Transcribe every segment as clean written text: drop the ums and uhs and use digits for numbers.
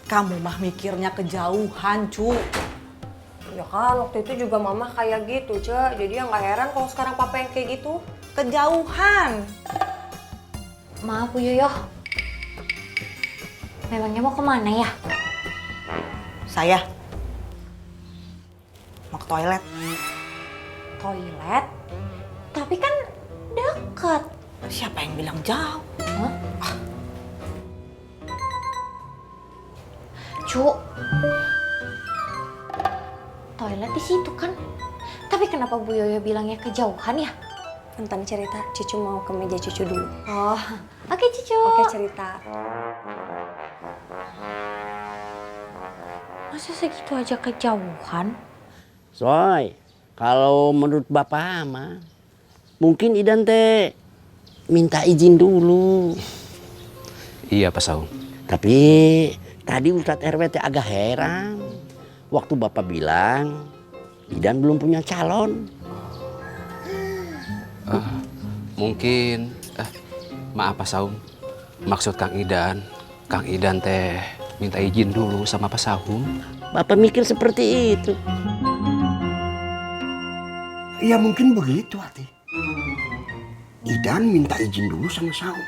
Kamu mah mikirnya kejauhan, cu. Ya kan, waktu itu juga mama kayak gitu, Ce. Jadi ya nggak heran kalau sekarang papa yang kayak gitu. Kejauhan. Maaf Bu Yoyo. Memangnya mau kemana ya? Saya mau ke toilet. Toilet? Tapi kan deket. Siapa yang bilang jauh? Hah? Cu, toilet di situ kan? Tapi kenapa Bu Yoyo bilangnya kejauhan ya? Tentang cerita, Cucu mau ke meja Cucu dulu. Oh, oke Cucu. Oke, cerita. Masa segitu aja kejauhan? Soy, kalau menurut Bapak mah mungkin Idan teh minta izin dulu. Iya Pak Saung. Tapi tadi Ustadz RW teh agak heran waktu Bapak bilang Idan belum punya calon. Mungkin maaf Pak Saung. Maksud Kang Idan teh minta izin dulu sama Pak Saung. Bapak mikir seperti itu. Ya mungkin begitu, Ati. Idan minta izin dulu sama Saung.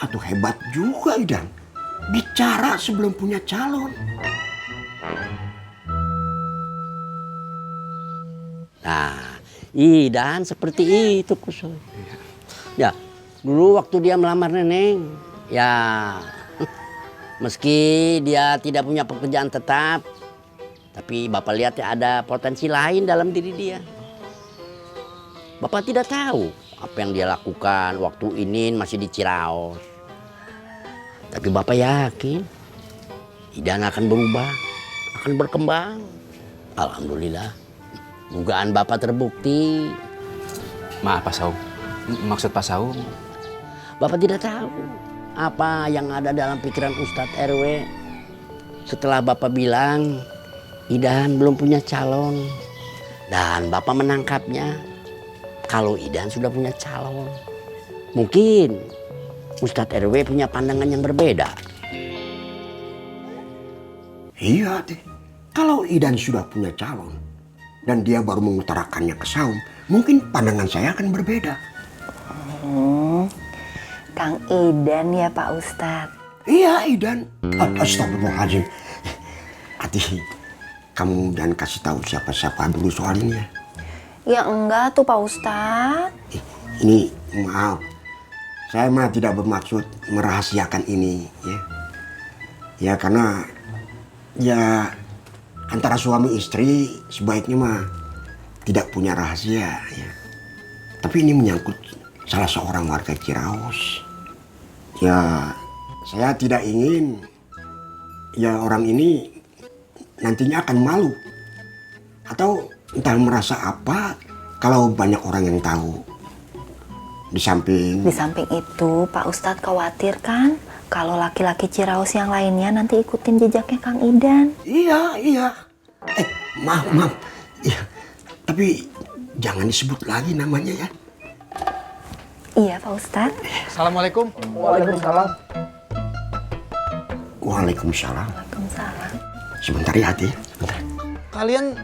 Atau hebat juga Idan. Bicara sebelum punya calon. Nah, Idan seperti itu Kusoy. Ya, dulu waktu dia melamar Neneng, ya meski dia tidak punya pekerjaan tetap, tapi Bapak lihat ya ada potensi lain dalam diri dia. Bapak tidak tahu apa yang dia lakukan waktu Inin masih di Ciraos. Tapi Bapak yakin Idan akan berubah, akan berkembang. Alhamdulillah, dugaan Bapak terbukti. Maaf Pak Saung. Maksud Pak Saung, Bapak tidak tahu apa yang ada dalam pikiran Ustadz RW setelah Bapak bilang Idan belum punya calon. Dan Bapak menangkapnya kalau Idan sudah punya calon. Mungkin Ustadz RW punya pandangan yang berbeda. Iya, Ati. Kalau Idan sudah punya calon dan dia baru mengutarakannya ke Saung, mungkin pandangan saya akan berbeda. Kang Idan ya Pak Ustadz. Iya, Idan. Astagfirullahaladzim. Ati, kamu jangan kasih tahu siapa-siapa dulu soal ini ya. Ya enggak tuh Pak Ustadz. Ini maaf, saya mah tidak bermaksud merahasiakan ini ya. Ya karena ya antara suami istri sebaiknya mah tidak punya rahasia ya. Tapi ini menyangkut salah seorang warga Ciraos. Ya saya tidak ingin ya orang ini nantinya akan malu atau entah merasa apa kalau banyak orang yang tahu. Di samping itu Pak Ustadz khawatir kan kalau laki-laki Ciraos yang lainnya nanti ikutin jejaknya Kang Idan. Iya. Maaf. Iya. Tapi jangan disebut lagi namanya ya. Iya Pak Ustadz. Assalamualaikum. Waalaikumsalam. Waalaikumsalam. Waalaikumsalam. Sebentar ya, Ati. Sebentar. Kalian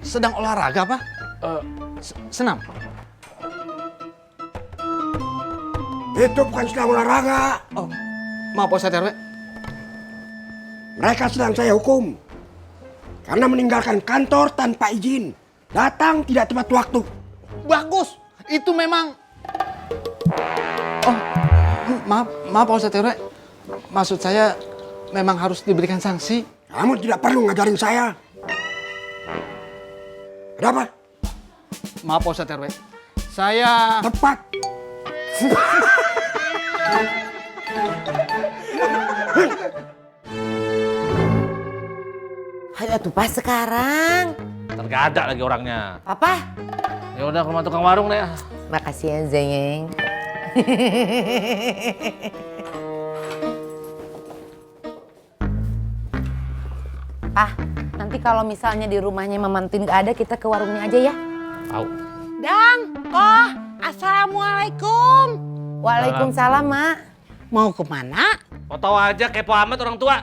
sedang olahraga apa? Senam? Itu bukan sedang olahraga. Oh, maaf Pak Ustadz RW. Mereka sedang saya hukum. Karena meninggalkan kantor tanpa izin. Datang tidak tepat waktu. Bagus. Itu memang... Oh, maaf Pak Ustadz RW. Maksud saya memang harus diberikan sanksi. Kamu tidak perlu ngajarin saya. Ada apa? Maaf Pak Ustadz RW. Saya... Tepat. Ayo tuh pas sekarang. Nggak ada lagi orangnya. Papa? Ya udah ke rumah tukang warung deh. Makasih ya Zeng. Pak, nanti kalau misalnya di rumahnya Mamantin nggak ada, kita ke warungnya aja ya. Tahu. Dang, Koh, assalamualaikum. Waalaikumsalam, Mak. Mau kemana? Mau tahu aja kepo amat orang tua.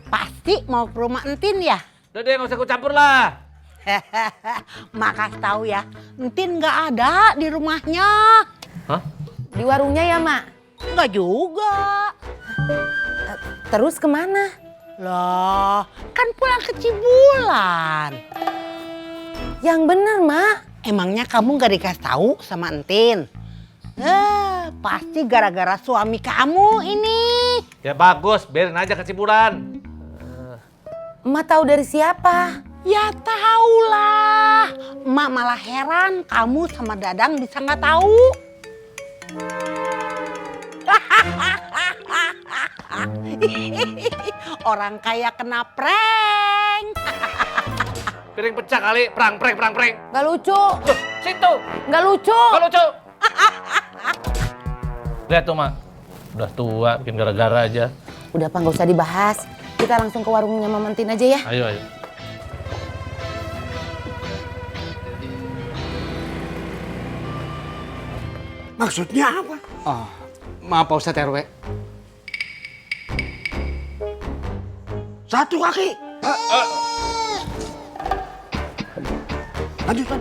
Pasti mau ke rumah Entin ya? Udah deh, nggak usah ikut campur lah. Makas tahu ya, Entin nggak ada di rumahnya. Hah? Di warungnya ya, Mak? Nggak juga. Terus kemana? Loh, kan pulang ke Cibulan. Yang bener, Mak. Emangnya kamu nggak dikasih tahu sama Entin? Pasti gara-gara suami kamu ini. Ya bagus, biarin aja ke Cibulan. Emak tahu dari siapa? Ya tahulah. Emak malah heran kamu sama Dadang bisa nggak tahu. Orang kaya kena prank. Piring pecah kali, prang. Gak lucu. Tuh, situ. Gak lucu. Gak lucu. Lihat tuh, Mak. Udah tua, bikin gara-gara aja. Udah Pak, gak usah dibahas. Kita langsung ke warungnya Mama Entin aja ya. Ayo. Maksudnya apa? Oh, maaf Pak Ustadz RW. Satu kaki. Lanjutkan.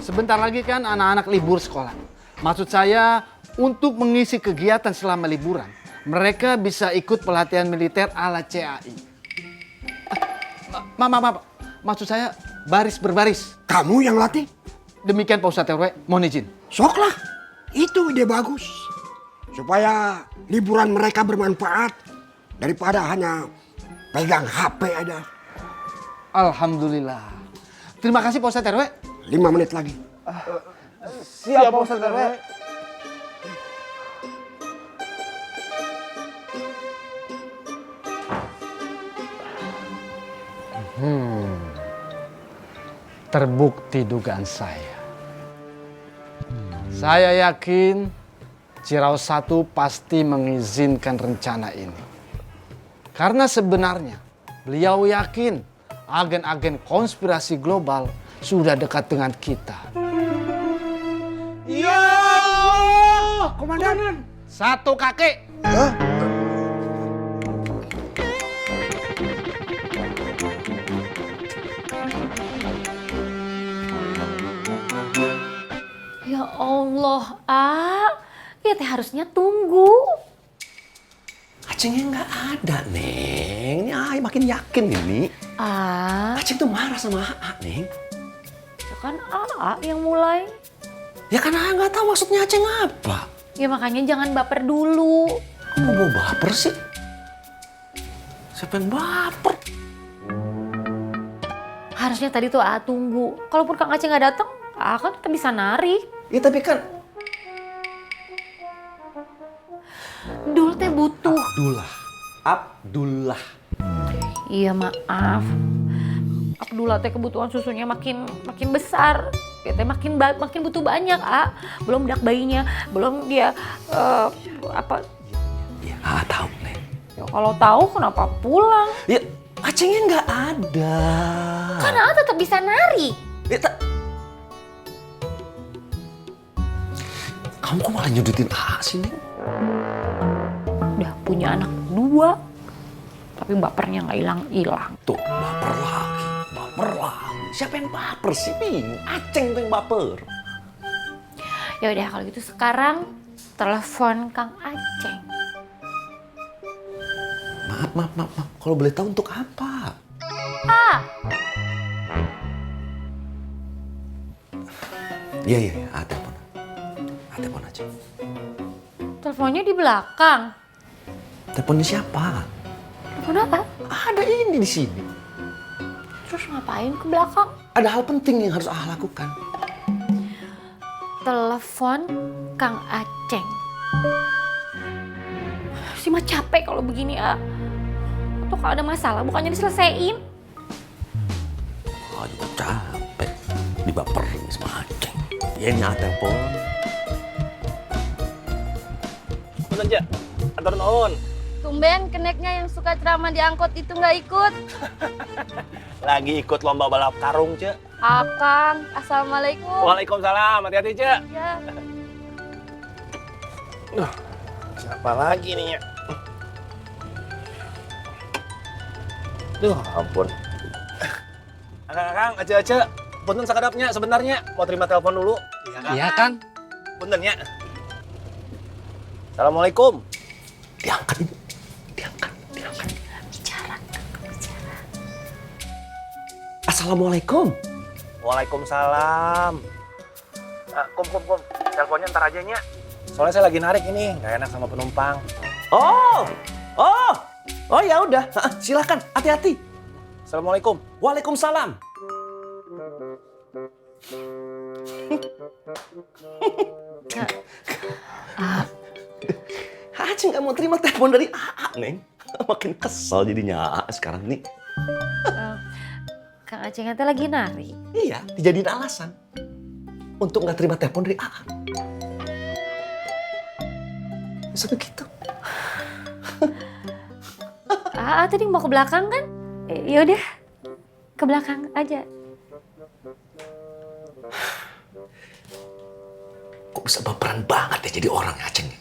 Sebentar lagi kan anak-anak libur sekolah. Maksud saya untuk mengisi kegiatan selama liburan, mereka bisa ikut pelatihan militer ala CAI. Maaf. Maksud saya baris berbaris. Kamu yang latih? Demikian Pak Ustadz RW, mohon izin. Soklah, itu ide bagus. Supaya liburan mereka bermanfaat daripada hanya pegang HP aja. Alhamdulillah. Terima kasih Pak Ustadz RW. 5 menit lagi. Siap Pak Ustadz RW. Terbukti dugaan saya. Saya yakin Ciraos 1 pasti mengizinkan rencana ini. Karena sebenarnya beliau yakin agen-agen konspirasi global sudah dekat dengan kita. Ya, Komandan. Satu kaki. Ya Allah, ya teh harusnya tunggu. Acengnya nggak ada, Neng. Ini Ai makin yakin ini. Aceng tuh marah sama Aa, Neng. Ya kan yang mulai. Ya kan Aa nggak tahu maksudnya Aceng apa. Ya makanya jangan baper dulu. Kamu mau baper sih? Siapa yang baper? Harusnya tadi tuh tunggu. Kalaupun Kang Aceh nggak datang, kan tetap bisa narik. Ya tapi kan Dul teh butuh. Abdullah. Iya maaf. Abdullah teh kebutuhan susunya makin besar. Ya teh makin butuh banyak, Belum dak bayinya, belum dia apa? Ya tahu, Neng. Ya kalau tahu kenapa pulang? Ya Acengnya nggak ada. Karena tetap bisa nari. Ya, kamu kok malah nyudutin Aa sih, Neng? Udah punya anak 2, tapi bapernya nggak hilang-hilang. Tuh, baper lagi. Siapa yang baper sih, Bing? Aceng tuh yang baper. Ya udah kalau gitu sekarang telepon Kang Aceng. Maaf. Kalau boleh tahu untuk apa? Iya, telepon aja. Teleponnya di belakang. Teleponnya siapa? Telepon apa? Ada ini di sini. Terus ngapain ke belakang? Ada hal penting yang harus lakukan. Telepon Kang Aceng. Si mah capek kalau begini, Atau kalau ada masalah bukannya diselesain. Juga capek. Dibaperin sama Aceng. Ya ini telepon. Punten, Cek. Atur nuhun. Tumben keneknya yang suka ceramah di angkot itu nggak ikut. Lagi ikut lomba balap karung, Cek. Akang, assalamualaikum. Waalaikumsalam, hati-hati, Cek. Ya. Siapa lagi nih ya? Duh, ampun. Akang, Aceh, punten sakadapnya sebenarnya mau terima telepon dulu. Iya, Kang. Punten ya. Assalamualaikum. Diangkat ibu. Diangkat. Bicara. Assalamualaikum. Waalaikumsalam. Kum. Teleponnya ntar aja nya. Soalnya saya lagi narik ini, nggak enak sama penumpang. Oh ya udah. Silakan. Hati-hati. Assalamualaikum. Waalaikumsalam. Aceh nggak mau terima telepon dari AA, Neng. Makin kesel jadinya AA sekarang nih. Kang Aceh teh lagi nari. Iya, dijadiin alasan untuk nggak terima telepon dari AA. Bisa begitu. Tadi mau ke belakang kan? Yaudah, ke belakang aja. Kok bisa baperan banget ya jadi orang ya Aceh nih?